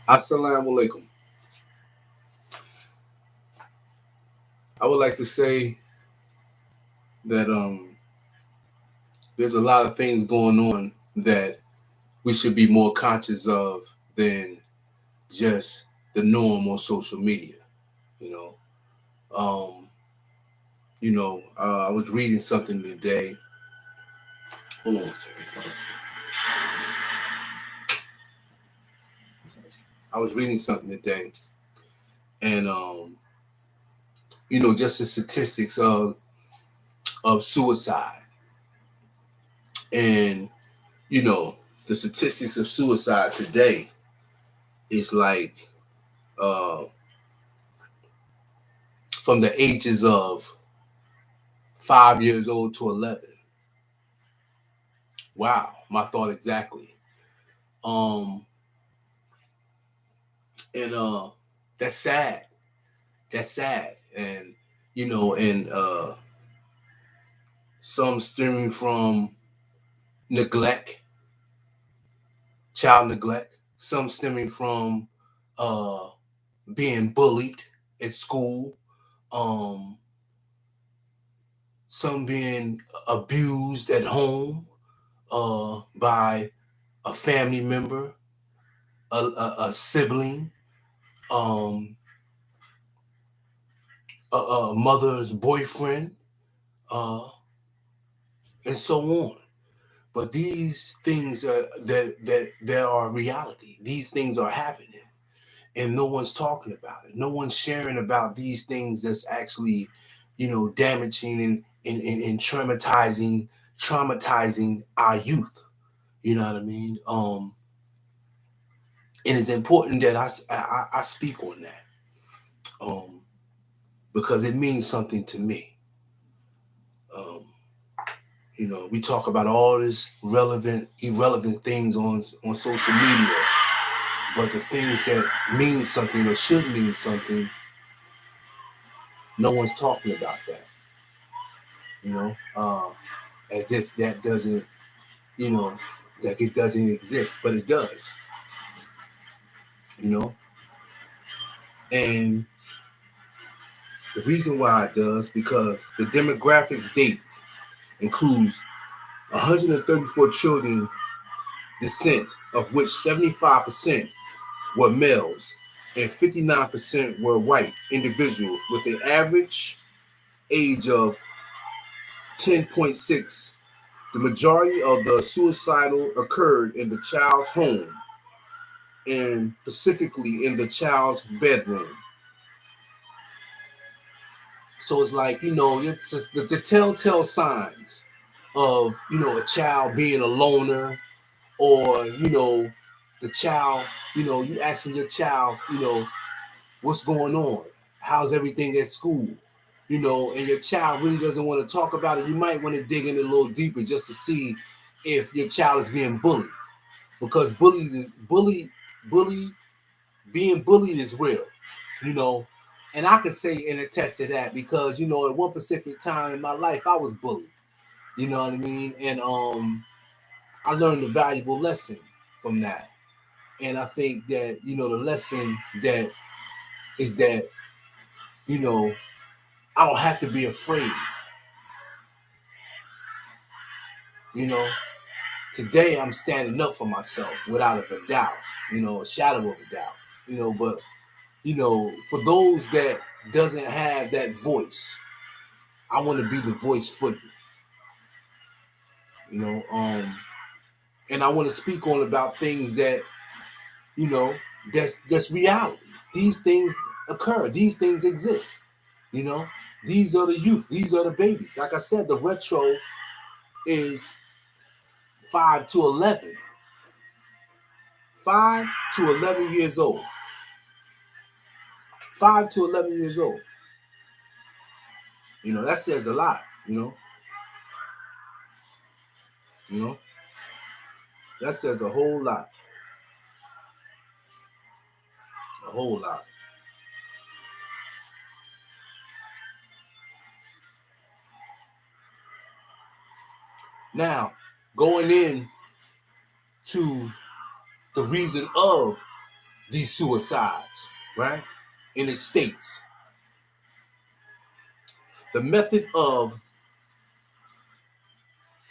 Assalamu alaikum. I would like to say that there's a lot of things going on that we should be more conscious of than just the norm on social media. You know, I was reading something today. Hold on a second. I was reading something today, and just the statistics of suicide, and you know, the statistics of suicide today is like uh, from the ages of 5 years old to 11. Wow, my thought exactly. Um, and that's sad. That's sad, and some stemming from neglect, child neglect. Some stemming from uh being bullied at school. Um, some being abused at home by a family member, a sibling, um, a mother's boyfriend, uh, and so on. But these things that there are reality. These things are happening, and no one's talking about it. No one's sharing about these things that's actually, damaging and traumatizing our youth. You know what I mean? And it's important that I speak on that, because it means something to me. Um, we talk about all this irrelevant things on social media, but the things that mean something or should mean something, no one's talking about that. You know, as if that doesn't, you know, like it doesn't exist, but it does. You know, and the reason why it does because the demographics date includes 134 children descent, of which 75% were males and 59% were white individuals with an average age of 10.6. The majority of the suicidal occurred in the child's home and specifically in the child's bedroom. So it's like, it's just the telltale signs of, a child being a loner, or, the child, you asking your child, what's going on? How's everything at school? And your child really doesn't want to talk about it. You might want to dig in a little deeper just to see if your child is being bullied, because bully being bullied is real, you know. And I can say and attest to that because, at one specific time in my life, I was bullied. You know what I mean? And I learned a valuable lesson from that. And I think that, the lesson that is that, you know, I don't have to be afraid. You know, today I'm standing up for myself without a doubt, a shadow of a doubt, but, for those that doesn't have that voice, I want to be the voice for you, you know, and I want to speak on about things that, you know, that's reality. These things occur. These things exist. You know, these are the youth. These are the babies. Like I said, the retro is 5 to 11. 5 to 11 years old. 5 to 11 years old. That says a lot. You know, that says a whole lot. A whole lot. Now, going in to the reason of these suicides, right? In its states. The method of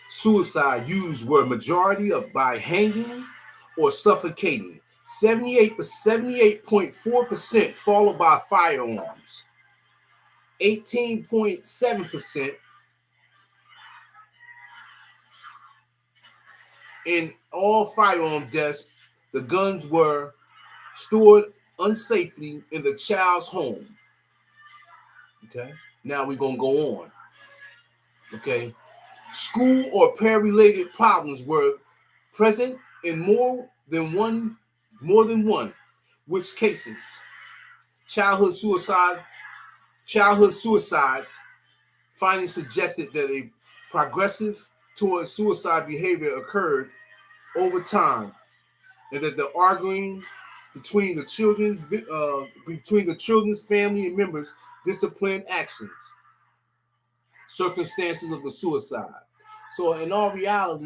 suicide used were majority of by hanging or suffocating. 78.4%, followed by firearms. 18.7% in all firearm deaths. The guns were stored unsafely in the child's home. Okay, now we're gonna go on. Okay, school or pair-related problems were present in more than one, which cases childhood suicides findings suggested that a progressive towards suicide behavior occurred over time, and that the arguing between the children's family and members disciplined actions, circumstances of the suicide. So in all reality,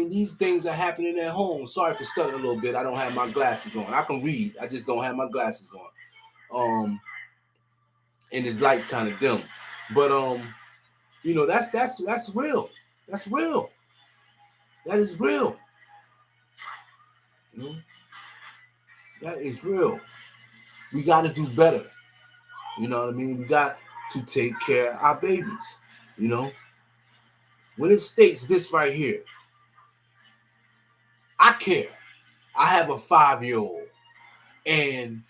these things are happening at home. Sorry for stuttering a little bit. I don't have my glasses on. I can read. I just don't have my glasses on. And his light's kind of dim. But that's real. That's real. That is real. You know, that is real. We got to do better. You know what I mean? We got to take care of our babies. You know, when it states this right here, I care. I have a 5-year-old, and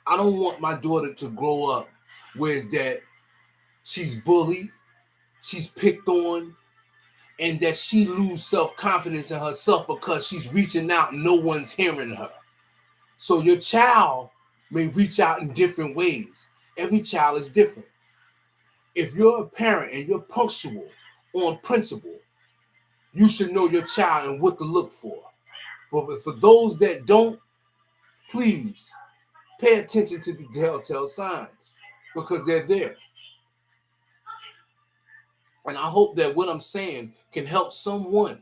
I don't want my daughter to grow up where it's that she's bullied, she's picked on, and that she lose self-confidence in herself because she's reaching out and no one's hearing her. So your child may reach out in different ways. Every child is different. If you're a parent and you're punctual on principle, you should know your child and what to look for. But for those that don't, please pay attention to the telltale signs because they're there. And I hope that what I'm saying can help someone,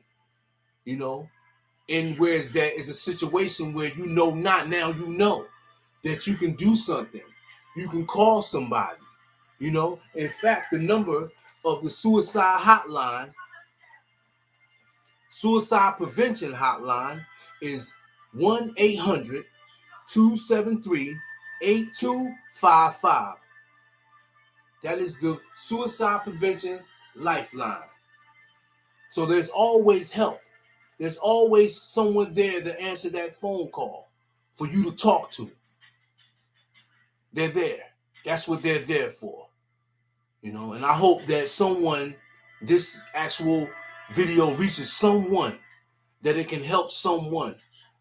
and whereas there is a situation where not now that you can do something. You can call somebody, In fact, the number of the suicide prevention hotline is 1-800-273-8255. That is the suicide prevention lifeline. So there's always help. There's always someone there to answer that phone call for you to talk to. They're there. That's what they're there for. And I hope that this actual video reaches someone, that it can help someone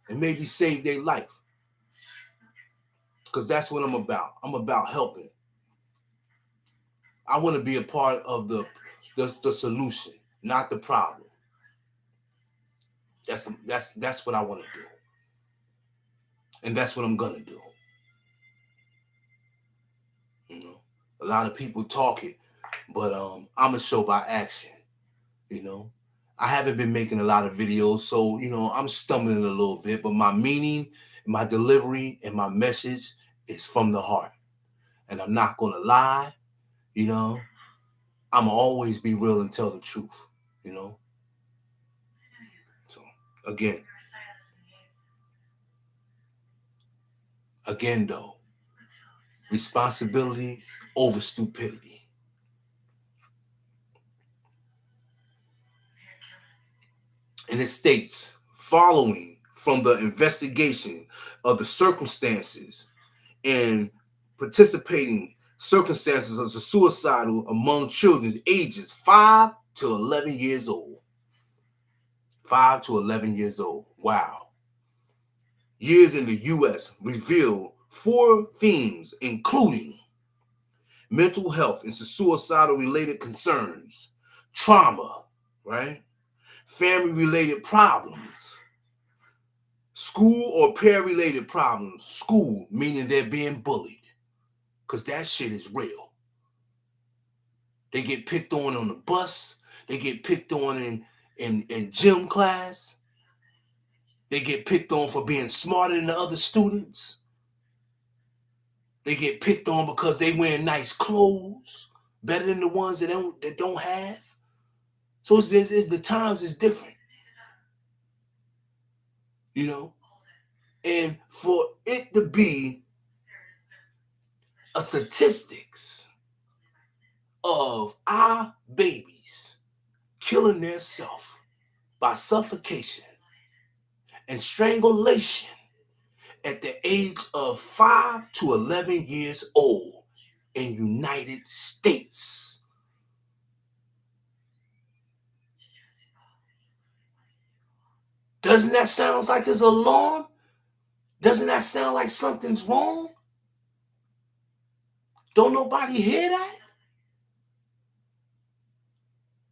and maybe save their life. Because that's what I'm about. I'm about helping. I want to be a part of the solution, not the problem. That's what I want to do. And that's what I'm gonna do. A lot of people talk it, but I'm gonna show by action. I haven't been making a lot of videos, so I'm stumbling a little bit, but my meaning, my delivery, and my message is from the heart. And I'm not gonna lie, I'm always be real and tell the truth, So again though, responsibility over stupidity. And it states, following from the investigation of the circumstances and participating circumstances of the suicidal among children ages 5 to 11 years old. 5 to 11 years old. Wow. Years in the U.S. reveal 4 themes, including mental health and suicidal related concerns, trauma, right? Family-related problems, school or pair-related problems. School, meaning they're being bullied, because that shit is real. They get picked on the bus. They get picked on in gym class. They get picked on for being smarter than the other students. They get picked on because they wear nice clothes, better than the ones that don't have. So it's the times is different, you know. And for it to be a statistics of our babies killing themselves by suffocation and strangulation at the age of 5 to 11 years old in United States. Doesn't that sound like it's alarm? Doesn't that sound like something's wrong? Don't nobody hear that?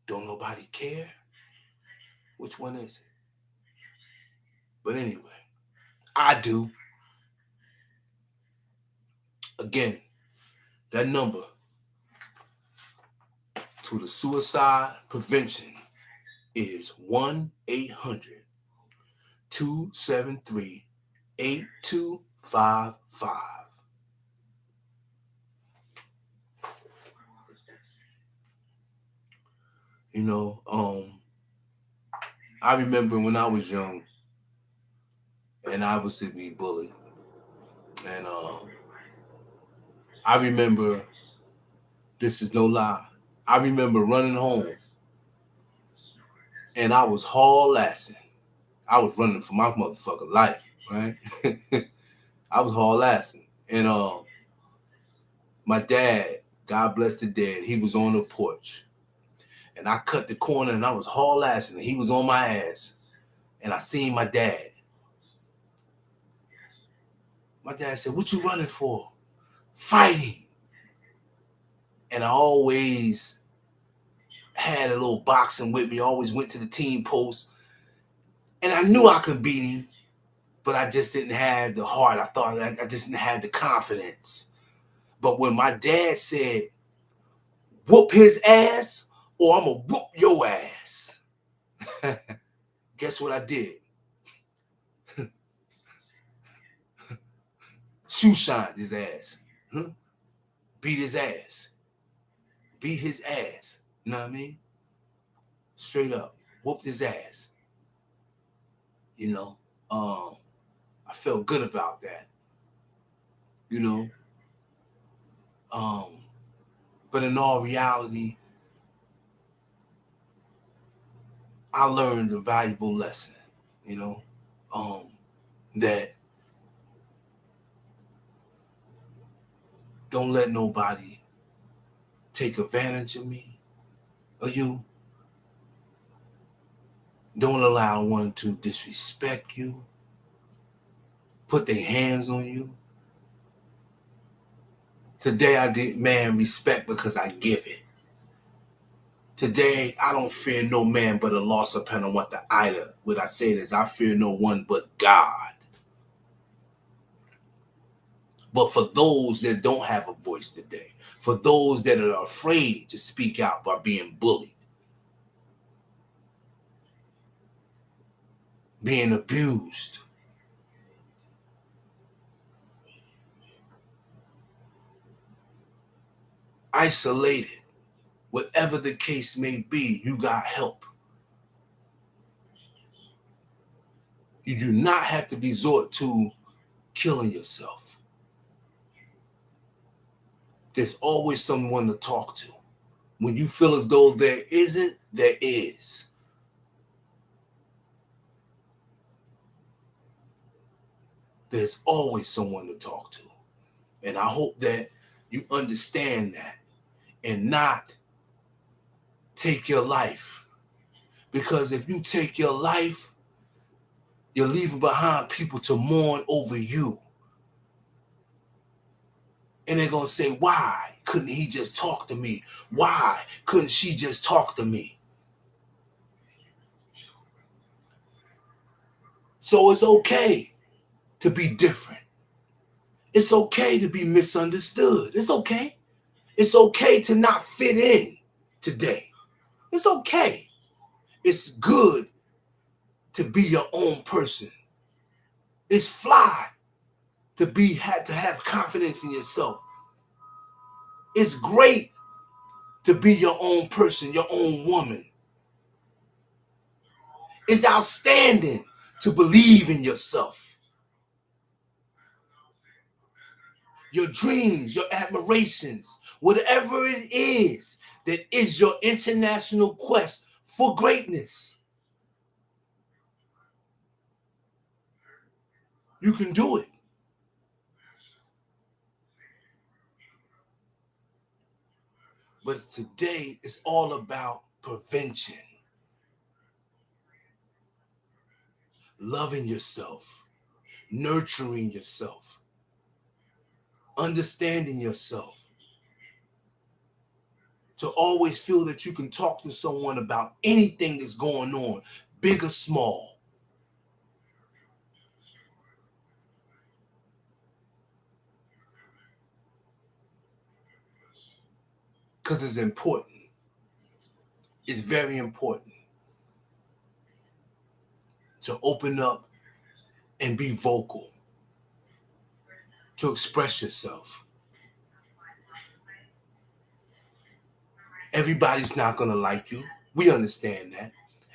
Don't nobody care? Which one is it? But anyway, I do. Again, that number to the suicide prevention is 1-800-273-8255. You know, I remember when I was young and I was to be bullied. And I remember, this is no lie, I remember running home and I was haul-assing. I was running for my motherfucking life, right? I was haul-assing. And my dad, God bless the dead, he was on the porch. And I cut the corner and I was haul-assing and he was on my ass. And I seen my dad. My dad said, "What you running for?" "Fighting." And I always had a little boxing with me, always went to the team post. And I knew I could beat him, but I just didn't have the heart. I thought I just didn't have the confidence. But when my dad said, "Whoop his ass or I'm going to whoop your ass," guess what I did? Shoe shined his ass. Huh? Beat his ass. Beat his ass. You know what I mean? Straight up. Whooped his ass. You know? I felt good about that. You know? But in all reality, I learned a valuable lesson, you know, that don't let nobody take advantage of me or you. Don't allow one to disrespect you, put their hands on you. Today I demand respect because I give it. Today I don't fear no man but a loss upon what the either. What I say is I fear no one but God. But for those that don't have a voice today, for those that are afraid to speak out by being bullied, being abused, isolated, whatever the case may be, you got help. You do not have to resort to killing yourself. There's always someone to talk to. When you feel as though there isn't, there is. There's always someone to talk to. And I hope that you understand that and not take your life. Because if you take your life, you're leaving behind people to mourn over you. And they're going to say, "Why couldn't he just talk to me? Why couldn't she just talk to me?" So it's okay to be different. It's okay to be misunderstood. It's okay. It's okay to not fit in today. It's okay. It's good to be your own person. It's fly to have confidence in yourself. It's great to be your own person, your own woman. It's outstanding to believe in yourself. Your dreams, your admirations, whatever it is that is your international quest for greatness. You can do it. But today it's all about prevention. Loving yourself, nurturing yourself, understanding yourself. To always feel that you can talk to someone about anything that's going on, big or small. Because it's important. It's very important to open up and be vocal, to express yourself. Everybody's not going to like you. We understand that.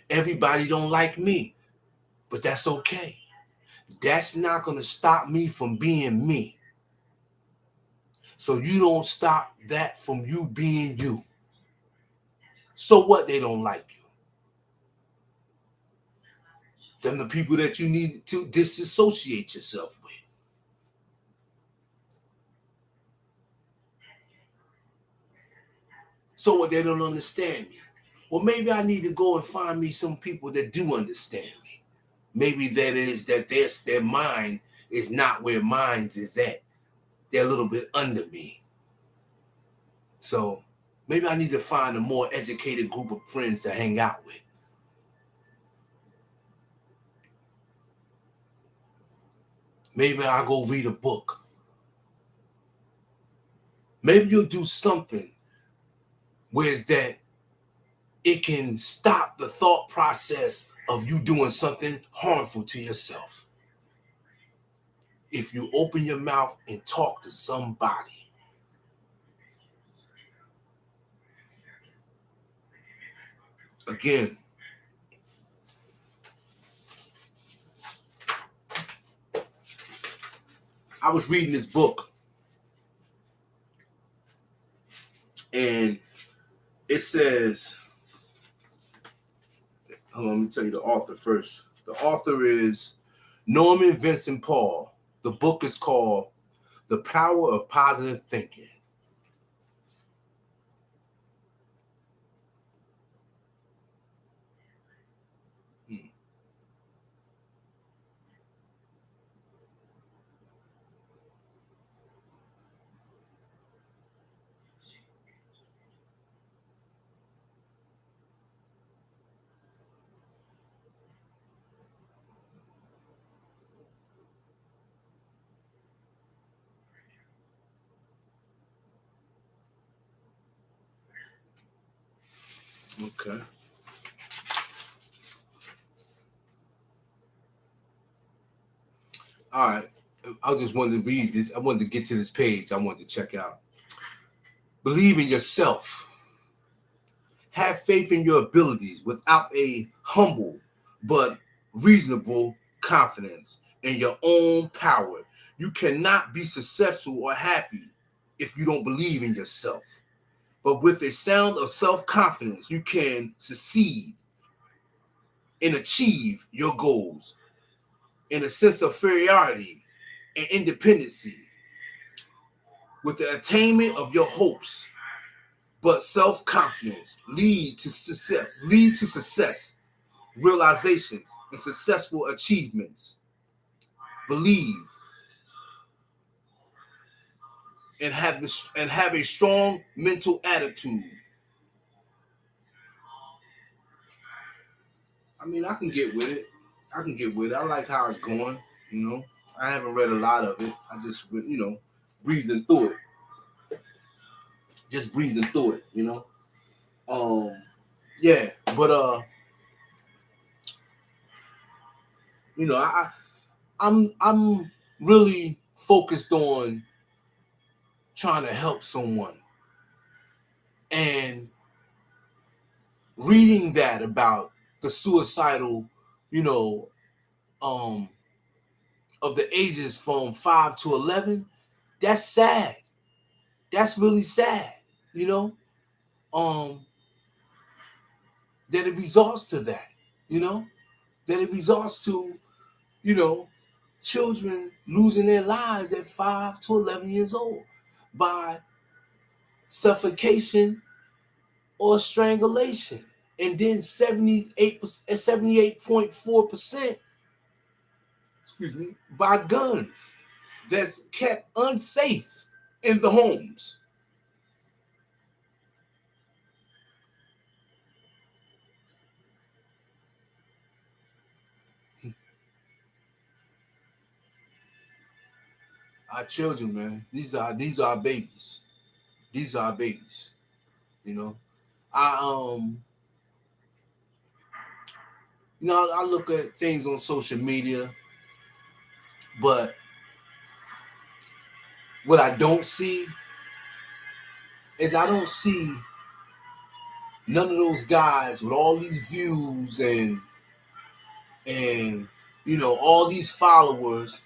Everybody don't like me, but that's okay. That's not going to stop me from being me. So you don't stop that from you being you. So what, they don't like you? Them the people that you need to disassociate yourself with. So what, they don't understand me? Well, maybe I need to go and find me some people that do understand me. Maybe that is that their mind is not where mine's is at. They're a little bit under me. So maybe I need to find a more educated group of friends to hang out with. Maybe I'll go read a book. Maybe you'll do something where it's that it can stop the thought process of you doing something harmful to yourself. If you open your mouth and talk to somebody. Again, I was reading this book and it says, hold on, let me tell you the author first. The author is Norman Vincent Peale. The book is called The Power of Positive Thinking. Okay. All right. I just wanted to read this. I wanted to get to this page. I wanted to check out. Believe in yourself. Have faith in your abilities without a humble but reasonable confidence in your own power. You cannot be successful or happy if you don't believe in yourself. But with a sound of self-confidence, you can succeed and achieve your goals in a sense of superiority and independency with the attainment of your hopes. But self-confidence lead to success, realizations, and successful achievements. Believe and have a strong mental attitude. I mean, I can get with it. I like how it's going. You know, I haven't read a lot of it. I just, breezing through it. Just breezing through it. Yeah. But I'm really focused on trying to help someone. And reading that about the suicidal, you know, um, of the ages from 5 to 11, that's sad. That's really sad, you know, um, that it results to that, you know, that it results to, you know, children losing their lives at 5 to 11 years old by suffocation or strangulation. And then 78.4%, excuse me, by guns that's kept unsafe in the homes. Our children, man, these are our babies. These are our babies. You know, I I look at things on social media, but what I don't see is I don't see none of those guys with all these views and all these followers.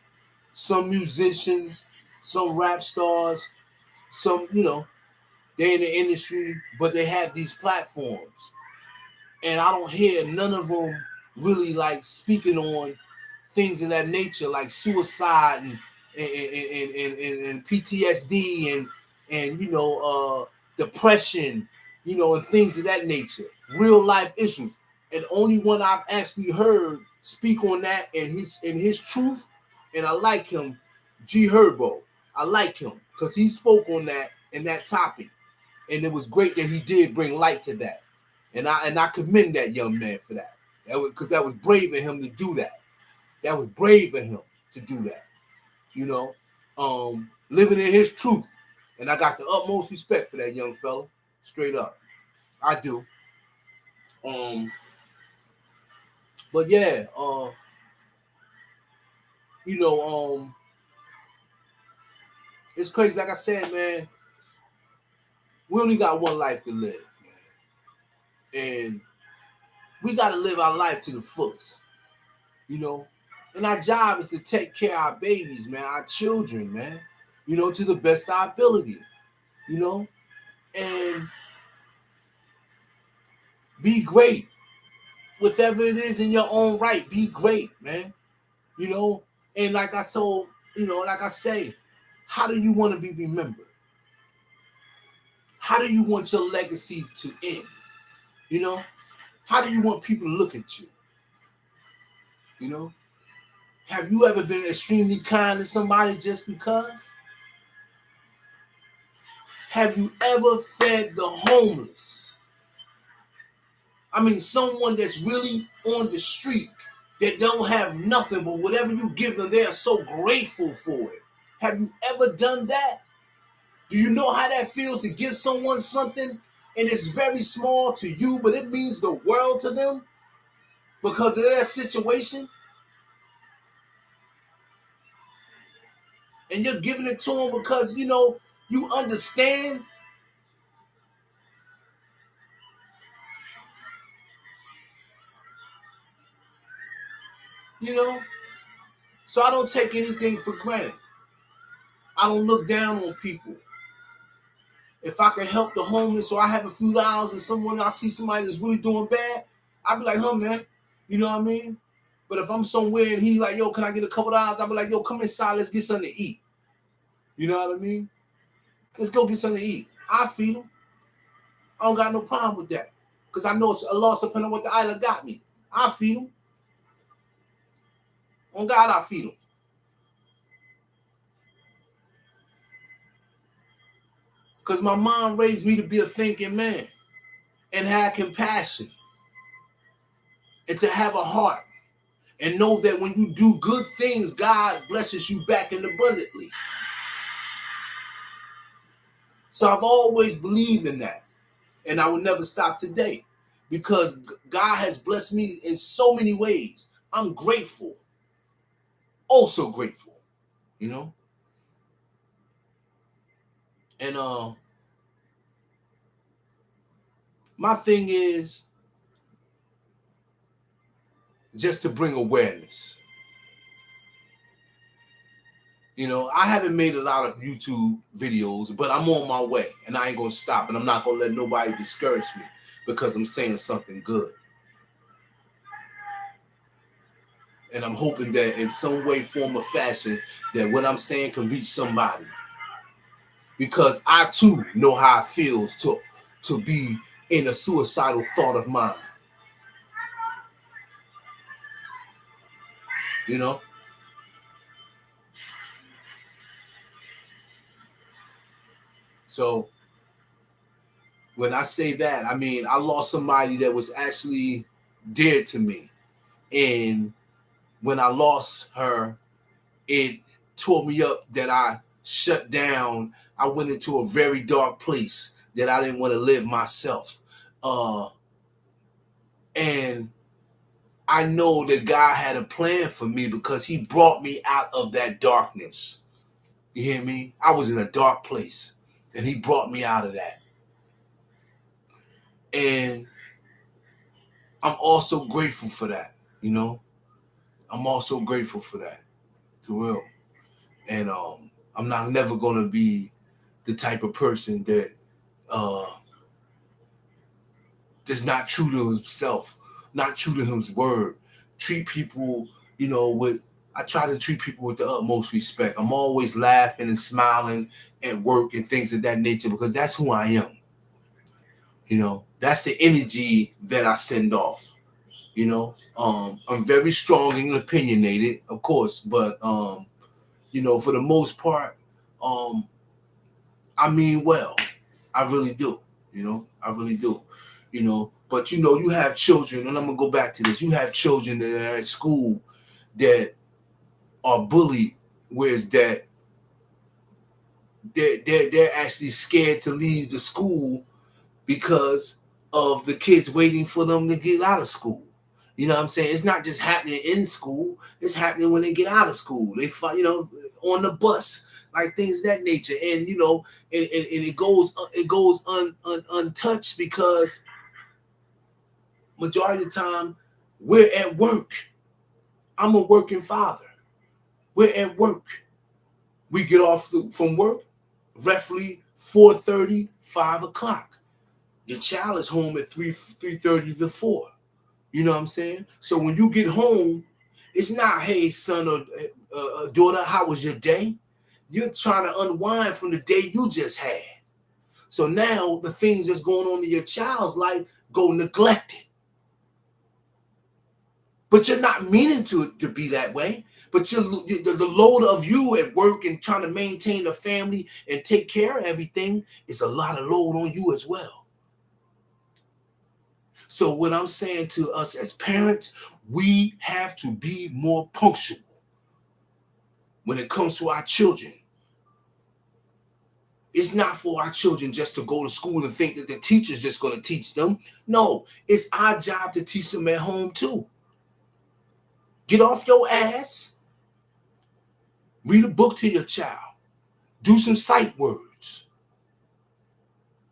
Some musicians, some rap stars, some they're in the industry, but they have these platforms, and I don't hear none of them really like speaking on things of that nature, like suicide and PTSD and depression, and things of that nature, real life issues. And only one I've actually heard speak on that in his truth, and I like him, G Herbo. I like him because he spoke on that and that topic, and it was great that he did bring light to that. And I commend that young man for that. Because that was brave of him to do that. That was brave of him to do that. Living in his truth. And I got the utmost respect for that young fella. Straight up. I do. But yeah, you know, it's crazy. Like I said, man, we only got one life to live, man. And we got to live our life to the fullest, you know. And our job is to take care of our babies, man, our children, man, to the best of our ability, you know, and be great. Whatever it is in your own right, be great, man, you know. And like I told, like I say, how do you want to be remembered? How do you want your legacy to end? You know, how do you want people to look at you? You know, have you ever been extremely kind to somebody just because? Have you ever fed the homeless? I mean, someone that's really on the street that don't have nothing, but whatever you give them, they are so grateful for it. Have you ever done that? Do you know how that feels to give someone something and it's very small to you, but it means the world to them because of their situation? And you're giving it to them because, you understand. You know? So I don't take anything for granted. I don't look down on people. If I can help the homeless or I have a few dollars and I see somebody that's really doing bad, I'll be like, huh, man. You know what I mean? But if I'm somewhere and he's like, yo, can I get a couple dollars? I'll be like, yo, come inside, let's get something to eat. You know what I mean? Let's go get something to eat. I feed him. I don't got no problem with that. Because I know Allah subhanahu wa ta'ala got me. I feed him. On God, I feed him. Because my mom raised me to be a thinking man and have compassion and to have a heart and know that when you do good things, God blesses you back and abundantly. So I've always believed in that, and I will never stop today because God has blessed me in so many ways. I'm grateful, oh so grateful, you know. And my thing is just to bring awareness. You know, I haven't made a lot of YouTube videos, but I'm on my way, and I ain't gonna stop, and I'm not gonna let nobody discourage me because I'm saying something good. And I'm hoping that in some way, form, or fashion, that what I'm saying can reach somebody. Because I too know how it feels to be in a suicidal thought of mine. You know? So when I say that, I mean I lost somebody that was actually dear to me. And when I lost her, it tore me up that I shut down. I went into a very dark place that I didn't want to live myself. And I know that God had a plan for me because he brought me out of that darkness. You hear me? I was in a dark place and he brought me out of that. And I'm also grateful for that, you know? I'm also grateful for that, for real. And I'm not never gonna be the type of person that uh that's not true to himself, not true to his word. Treat people, you know, with I try to treat people with the utmost respect. I'm always laughing and smiling at work and things of that nature because that's who I am. You know, that's the energy that I send off. You know, I'm very strong and opinionated, of course, but you know, for the most part, um, I mean well. I really do. You know, I really do. You know, but you know, you have children, and I'm gonna go back to this. You have children that are at school that are bullied, whereas that they're actually scared to leave the school because of the kids waiting for them to get out of school. You know what I'm saying? It's not just happening in school; it's happening when they get out of school. They find, you know, on the bus, like things of that nature, and you know, and it goes untouched because majority of the time we're at work. I'm a working father. We're at work. We get off from work roughly 4:30, 5 o'clock. Your child is home at 3:30 to 4. You know what I'm saying? So when you get home, it's not, hey, son or daughter, how was your day? You're trying to unwind from the day you just had. So now the things that's going on in your child's life go neglected. But you're not meaning to be that way. But the load of you at work and trying to maintain the family and take care of everything is a lot of load on you as well. So what I'm saying to us as parents, we have to be more punctual when it comes to our children. It's not for our children just to go to school and think that the teacher's just going to teach them. No, it's our job to teach them at home too. Get off your ass. Read a book to your child. Do some sight words.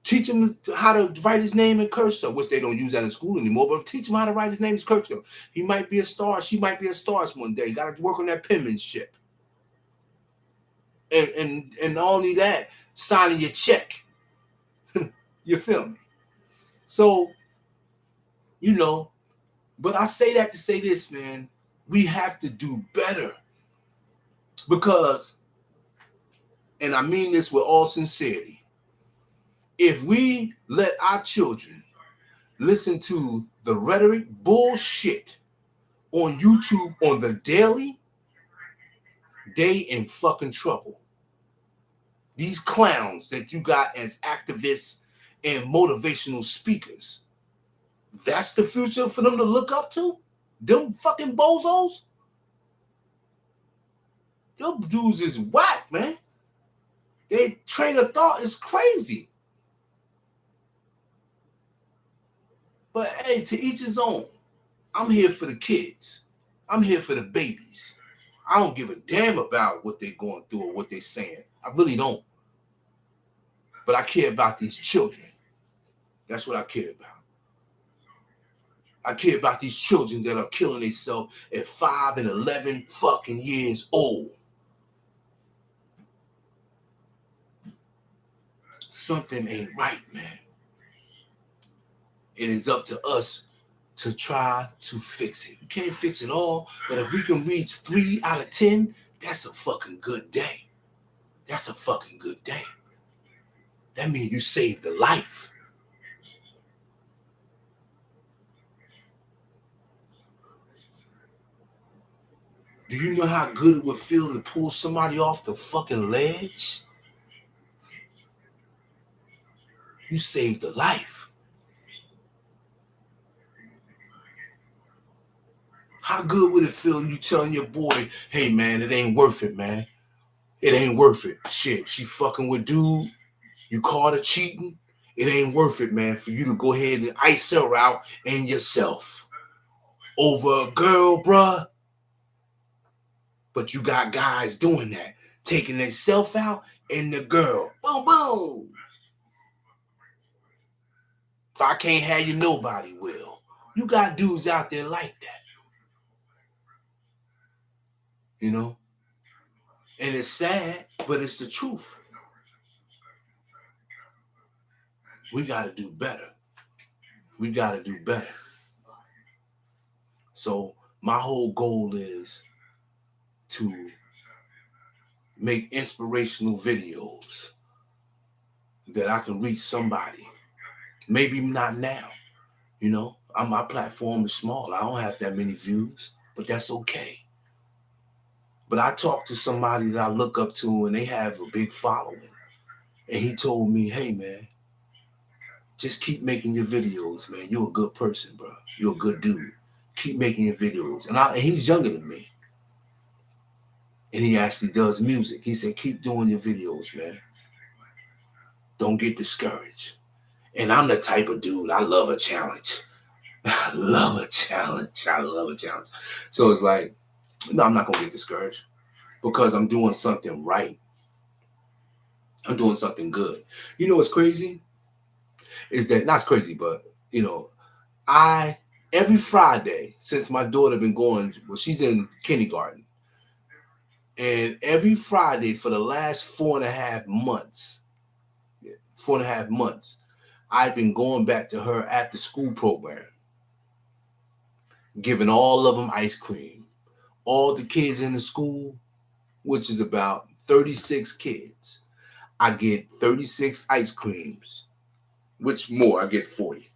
Teach him how to write his name in cursive, which they don't use that in school anymore, but teach him how to write his name in cursive. He might be a star. She might be a star one day. You got to work on that penmanship. And not only that, signing your check. You feel me? So, you know, but I say that to say this, man. We have to do better because, and I mean this with all sincerity, if we let our children listen to the rhetoric bullshit on YouTube on the daily, they in fucking trouble. These clowns that you got as activists and motivational speakers, that's the future for them to look up to? Them fucking bozos? Them dudes is whack, man. Their train of thought is crazy. But hey, to each his own. I'm here for the kids. I'm here for the babies. I don't give a damn about what they're going through or what they're saying. I really don't. But I care about these children. That's what I care about. I care about these children that are killing themselves at 5 and 11 fucking years old. Something ain't right, man. It is up to us to try to fix it. We can't fix it all, but if we can reach 3 out of 10, that's a fucking good day. That's a fucking good day. That means you saved a life. Do you know how good it would feel to pull somebody off the fucking ledge? You saved a life. How good would it feel you telling your boy, hey man, it ain't worth it, man. It ain't worth it. Shit, she fucking with dude. You caught her cheating. It ain't worth it, man, for you to go ahead and ice her out and yourself over a girl, bruh. But you got guys doing that, taking themselves out and the girl. Boom, boom. If I can't have you, nobody will. You got dudes out there like that. You know? And it's sad, but it's the truth. We got to do better. We got to do better. So my whole goal is to make inspirational videos that I can reach somebody. Maybe not now, you know. My platform is small. I don't have that many views, but that's okay. But I talked to somebody that I look up to and they have a big following. And he told me, hey, man, just keep making your videos, man. You're a good person, bro. You're a good dude. Keep making your videos. And he's younger than me. And he actually does music. He said, keep doing your videos, man. Don't get discouraged. And I'm the type of dude, I love a challenge. I love a challenge. I love a challenge. So it's like, no, I'm not going to get discouraged because I'm doing something right. I'm doing something good. You know what's crazy? Is that, not crazy, but, you know, every Friday since my daughter been going, well, she's in kindergarten. And every Friday for the last 4.5 months, I've been going back to her after school program, giving all of them ice cream. All the kids in the school, which is about 36 kids, I get 36 ice creams, which more, I get 40.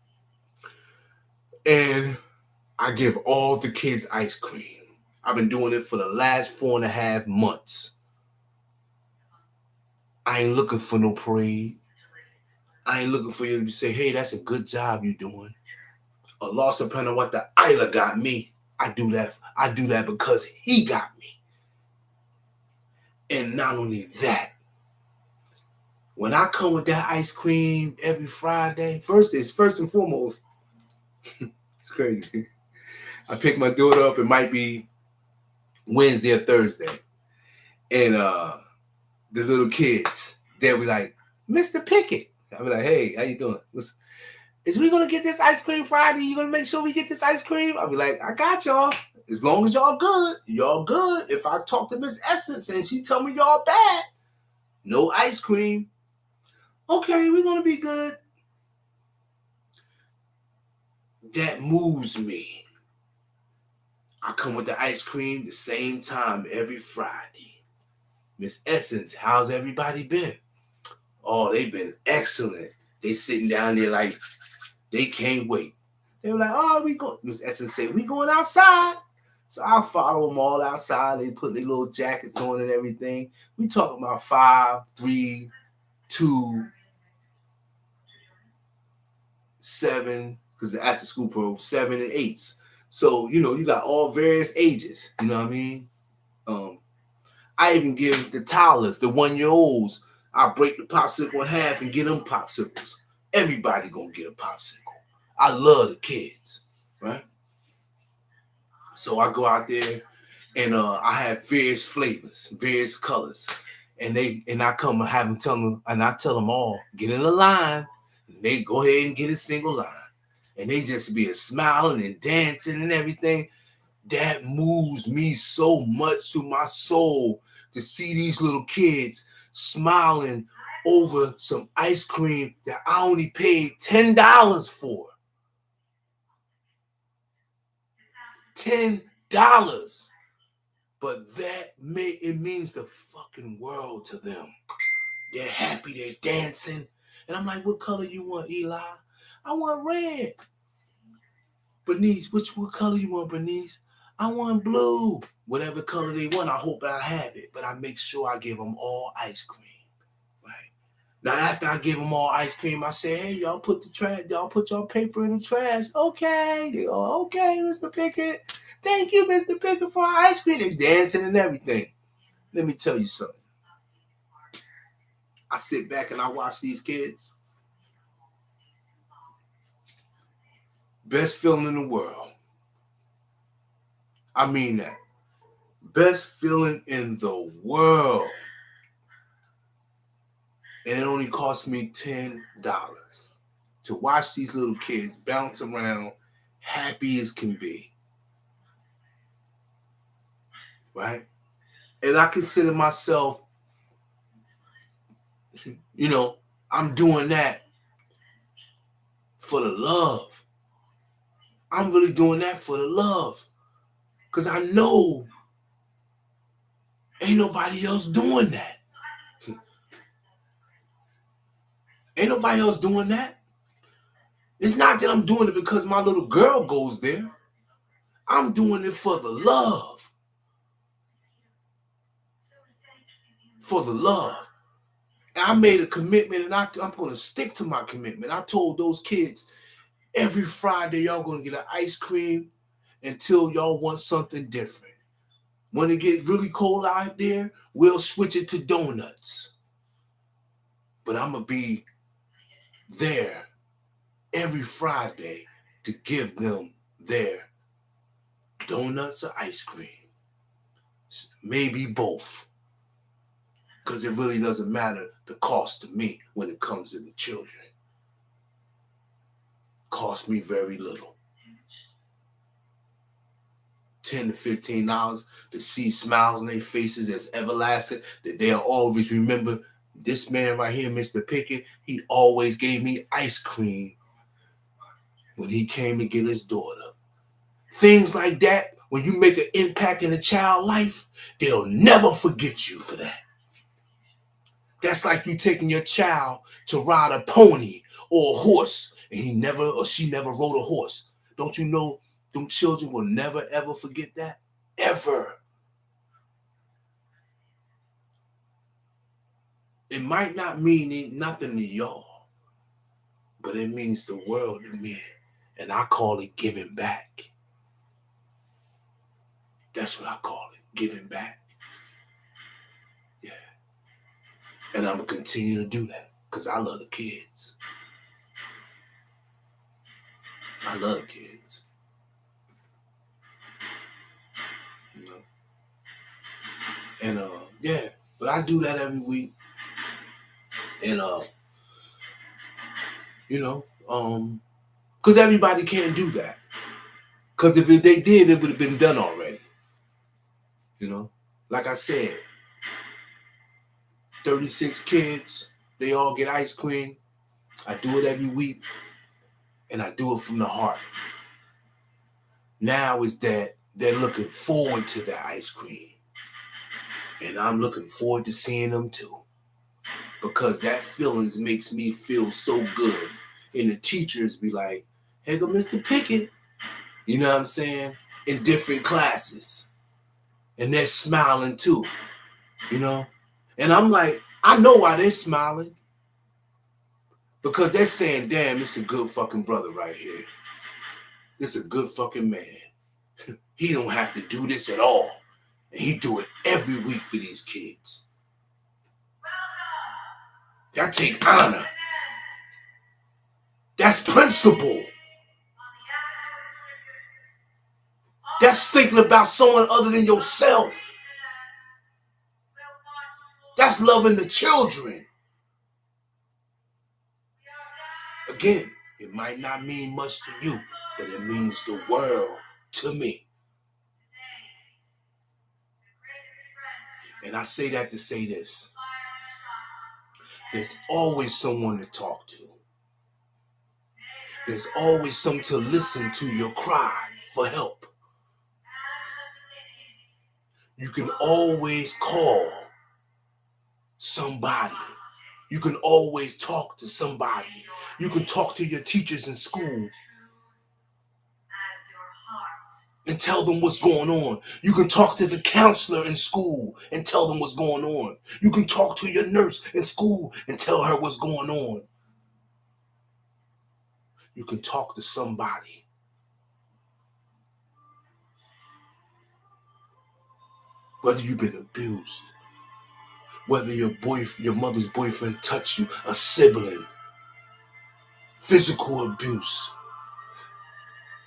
And I give all the kids ice cream. I've been doing it for the last 4.5 months. I ain't looking for no parade. I ain't looking for you to say, hey, that's a good job you're doing. Allah subhanahu wa ta'ala got me. I do that because he got me. And not only that, when I come with that ice cream every Friday, first and foremost, it's crazy. I pick my daughter up, it might be Wednesday or Thursday. And the little kids, they'll be like, Mr. Pickett. I'll be like, hey, how you doing? Is we gonna get this ice cream Friday? You gonna make sure we get this ice cream? I'll be like, I got y'all. As long as y'all good, y'all good. If I talk to Miss Essence and she tell me y'all bad, no ice cream. Okay, we're gonna be good. That moves me. I come with the ice cream the same time every Friday. Miss Essence, how's everybody been? Oh, they've been excellent. They sitting down there like they can't wait. They were like, oh, we go. Miss Essence said, we going outside. So I follow them all outside. They put their little jackets on and everything. We talking about 5, 3, 2, 7, because the after school program, 7 and 8s. So, you know, you got all various ages. You know what I mean? I even give the toddlers, the 1-year-olds, I break the popsicle in half and get them popsicles. Everybody gonna get a popsicle. I love the kids, right? So I go out there and I have various flavors, various colors. And I come and have them tell them, and I tell them all, get in the line. And they go ahead and get a single line. And they just be smiling and dancing and everything. That moves me so much to my soul to see these little kids smiling over some ice cream that I only paid $10 for. $10. But it means the fucking world to them. They're happy, they're dancing. And I'm like, what color you want, Eli? I want red. Bernice, what color you want, Bernice? I want blue. Whatever color they want, I hope I have it. But I make sure I give them all ice cream. Right? Now, after I give them all ice cream, I say, hey, y'all put your paper in the trash. Okay. They go, okay, Mr. Pickett. Thank you, Mr. Pickett, for our ice cream. They're dancing and everything. Let me tell you something. I sit back and I watch these kids. Best feeling in the world. I mean that. Best feeling in the world. And it only cost me $10 to watch these little kids bounce around happy as can be. Right? And I consider myself, I'm doing that for the love. I'm really doing that for the love. Because I know ain't nobody else doing that. Ain't nobody else doing that. It's not that I'm doing it because my little girl goes there. I'm doing it for the love. For the love. And I made a commitment, and I'm going to stick to my commitment. I told those kids, every Friday, y'all going to get an ice cream until y'all want something different. When it gets really cold out there, we'll switch it to donuts. But I'm going to be there every Friday to give them their donuts or ice cream. Maybe both. Because it really doesn't matter the cost to me when it comes to the children. It costs me very little. $10 to $15 to see smiles on their faces that's everlasting, that they'll always remember this man right here, Mr. Pickett, he always gave me ice cream when he came to get his daughter. Things like that, when you make an impact in a child's life, they'll never forget you for that. That's like you taking your child to ride a pony or a horse, and she never rode a horse. Don't you know them children will never, ever forget that? Ever. It might not mean nothing to y'all, but it means the world to me. And I call it giving back. That's what I call it, giving back. Yeah. And I'm going to continue to do that because I love the kids. I love the kids. You know? And yeah, but I do that every week. And because everybody can't do that. Because if they did, it would have been done already. Like I said, 36 kids, they all get ice cream. I do it every week, and I do it from the heart. Now is that they're looking forward to that ice cream. And I'm looking forward to seeing them too. Because that feelings makes me feel so good. And the teachers be like, hey, go Mr. Pickett. You know what I'm saying? In different classes. And they're smiling too. And I'm like, I know why they're smiling. Because they're saying, damn, this is a good fucking brother right here. This is a good fucking man. He don't have to do this at all. And he do it every week for these kids. That take honor. That's principle. That's thinking about someone other than yourself. That's loving the children. Again, it might not mean much to you, but it means the world to me. And I say that to say this. There's always someone to talk to. There's always someone to listen to your cry for help. You can always call somebody. You can always talk to somebody. You can talk to your teachers in school and tell them what's going on. You can talk to the counselor in school and tell them what's going on. You can talk to your nurse in school and tell her what's going on. You can talk to somebody. Whether you've been abused, whether your mother's boyfriend touched you, a sibling, physical abuse,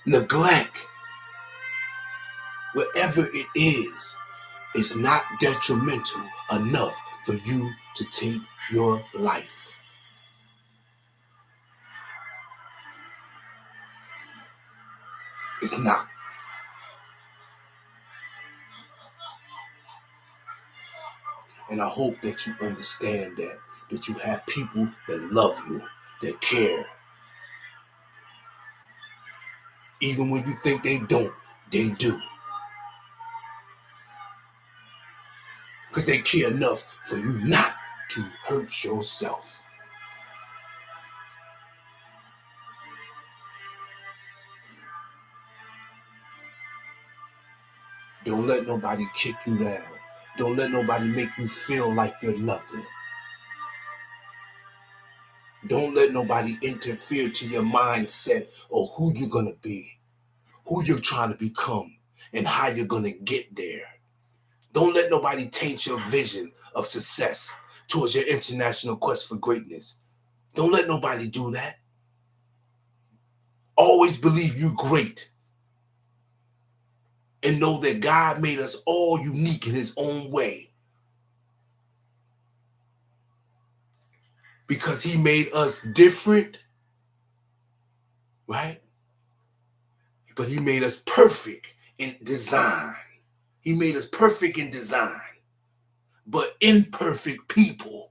neglect, whatever it is not detrimental enough for you to take your life. It's not. And I hope that you understand that you have people that love you, that care. Even when you think they don't, they do. Because they care enough for you not to hurt yourself. Don't let nobody kick you down. Don't let nobody make you feel like you're nothing. Don't let nobody interfere to your mindset or who you're going to be, who you're trying to become, and how you're going to get there. Don't let nobody taint your vision of success towards your international quest for greatness. Don't let nobody do that. Always believe you're great. And know that God made us all unique in his own way. Because he made us different, right? But he made us perfect in design. He made us perfect in design, but imperfect people,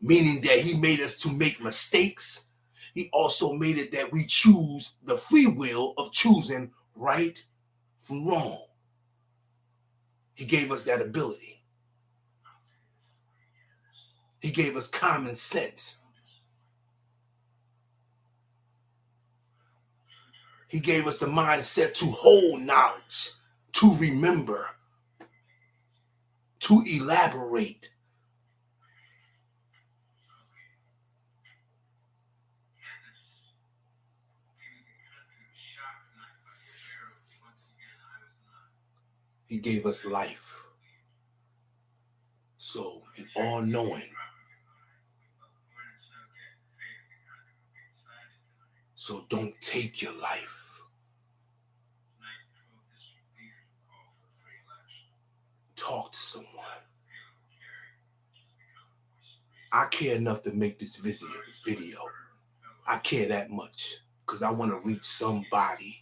meaning that he made us to make mistakes. He also made it that we choose the free will of choosing right from wrong. He gave us that ability. He gave us common sense. He gave us the mindset to hold knowledge, to remember, to elaborate. He gave us life. So, in all knowing, so don't take your life. Talk to someone. I care enough to make this video. I care that much because I want to reach somebody.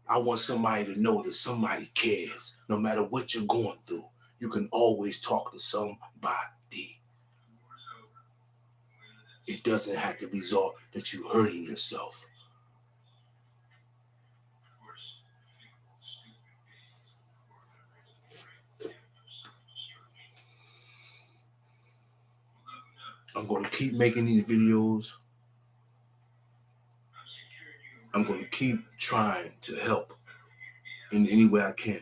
I want somebody to know that somebody cares. No matter what you're going through, you can always talk to somebody. It doesn't have to result that you're hurting yourself. I'm going to keep making these videos. I'm going to keep trying to help in any way I can.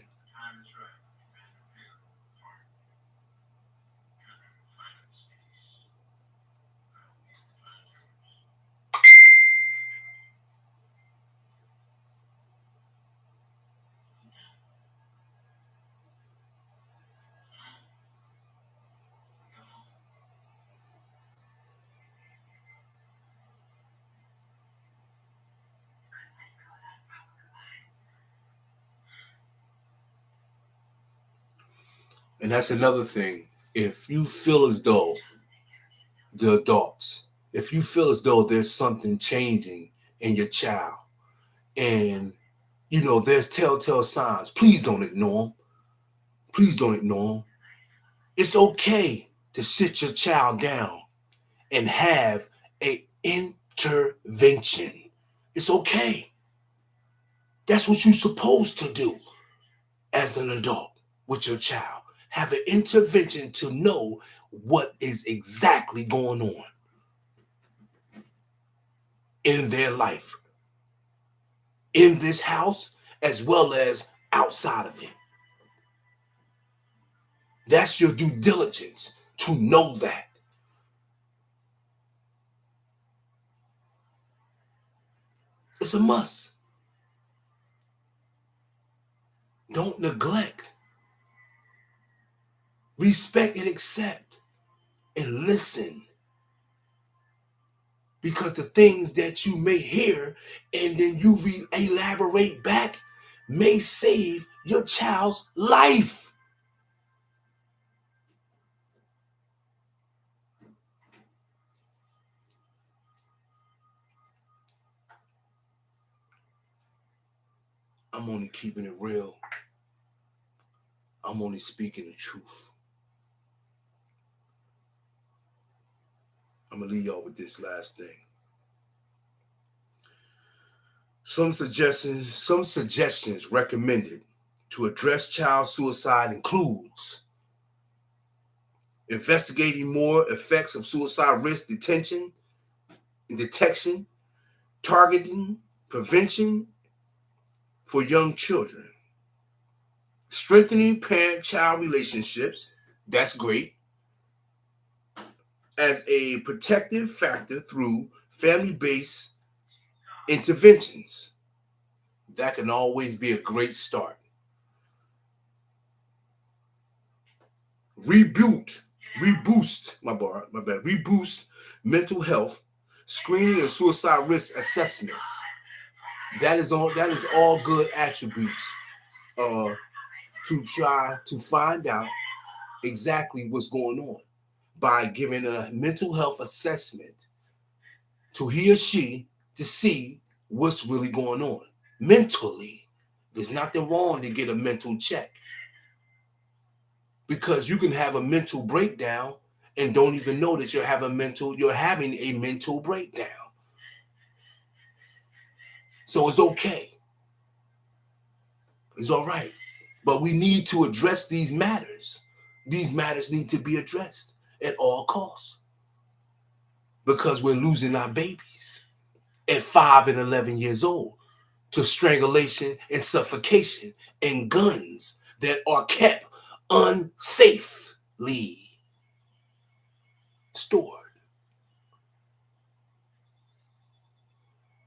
And that's another thing if you feel as though the adults, if you feel as though there's something changing in your child and there's telltale signs, please don't ignore them. Please don't ignore them. It's okay to sit your child down and have a intervention. It's okay. That's what you're supposed to do as an adult with your child. Have an intervention to know what is exactly going on in their life, in this house, as well as outside of it. That's your due diligence to know that. It's a must. Don't neglect. Respect and accept and listen. Because the things that you may hear and then you elaborate back may save your child's life. I'm only keeping it real. I'm only speaking the truth. I'm going to leave y'all with this last thing. Some suggestions recommended to address child suicide includes investigating more effects of suicide risk detection, targeting, prevention for young children, strengthening parent-child relationships, that's great, as a protective factor through family-based interventions. That can always be a great start. Reboost mental health, screening and suicide risk assessments. That is all good attributes to try to find out exactly what's going on by giving a mental health assessment to he or she to see what's really going on mentally. There's nothing wrong to get a mental check, because you can have a mental breakdown and don't even know that you're having a mental breakdown. So it's okay. It's all right. But we need to address these matters. These matters need to be addressed at all costs, because we're losing our babies at 5 and 11 years old to strangulation and suffocation and guns that are kept unsafely stored.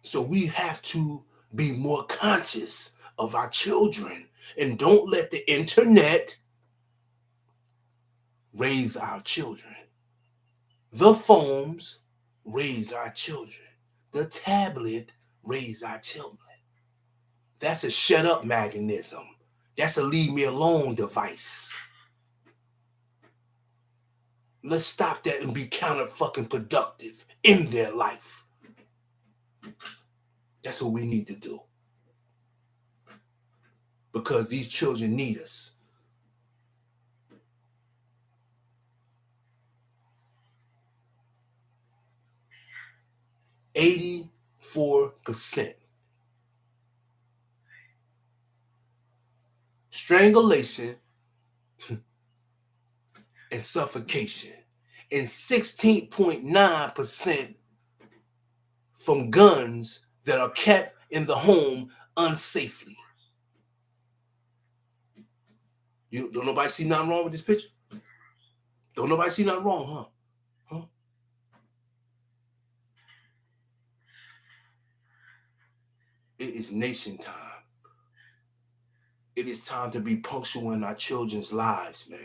So we have to be more conscious of our children and don't let the internet raise our children. The phones raise our children. The tablet raise our children. That's a shut up mechanism. That's a leave me alone device. Let's stop that and be counter fucking productive in their life. That's what we need to do. Because these children need us. %84 strangulation and suffocation, and 16.9% from guns that are kept in the home unsafely. Don't nobody see nothing wrong with this picture? Don't nobody see nothing wrong, huh? It is nation time. It is time to be punctual in our children's lives, man.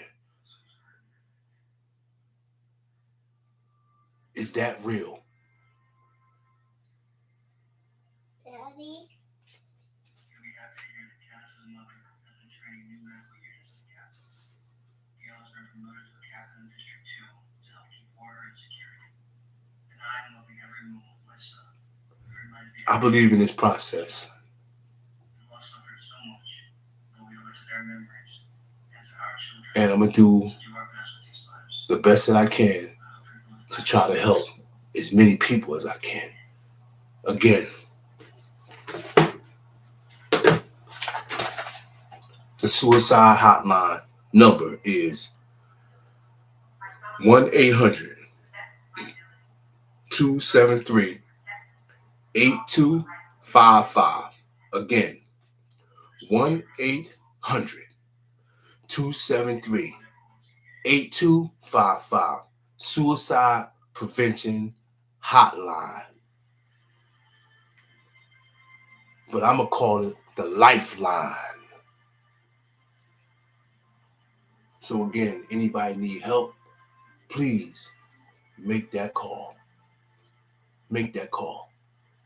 Is that real? Daddy? I believe in this process. And I'm going to do the best that I can to try to help as many people as I can. Again, the suicide hotline number is 1-800-273-8255. Again, 1-800-273-8255. Suicide Prevention Hotline. But I'm going to call it the Lifeline. So again, anybody need help, please make that call. Make that call.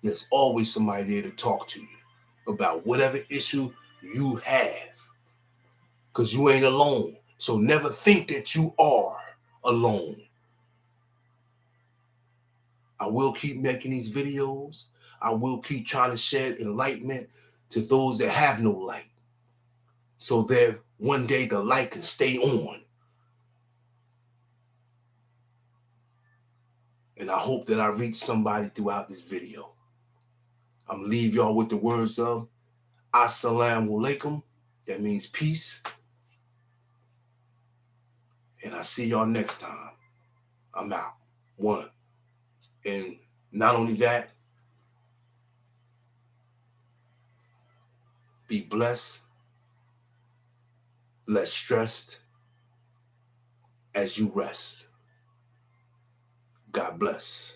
There's always somebody there to talk to you about whatever issue you have. Because you ain't alone. So never think that you are alone. I will keep making these videos. I will keep trying to shed enlightenment to those that have no light. So that one day the light can stay on. And I hope that I reach somebody throughout this video. I'm going to leave y'all with the words of Assalamu alaikum. That means peace. And I see y'all next time. I'm out. One. And not only that, be blessed, less stressed as you rest. God bless.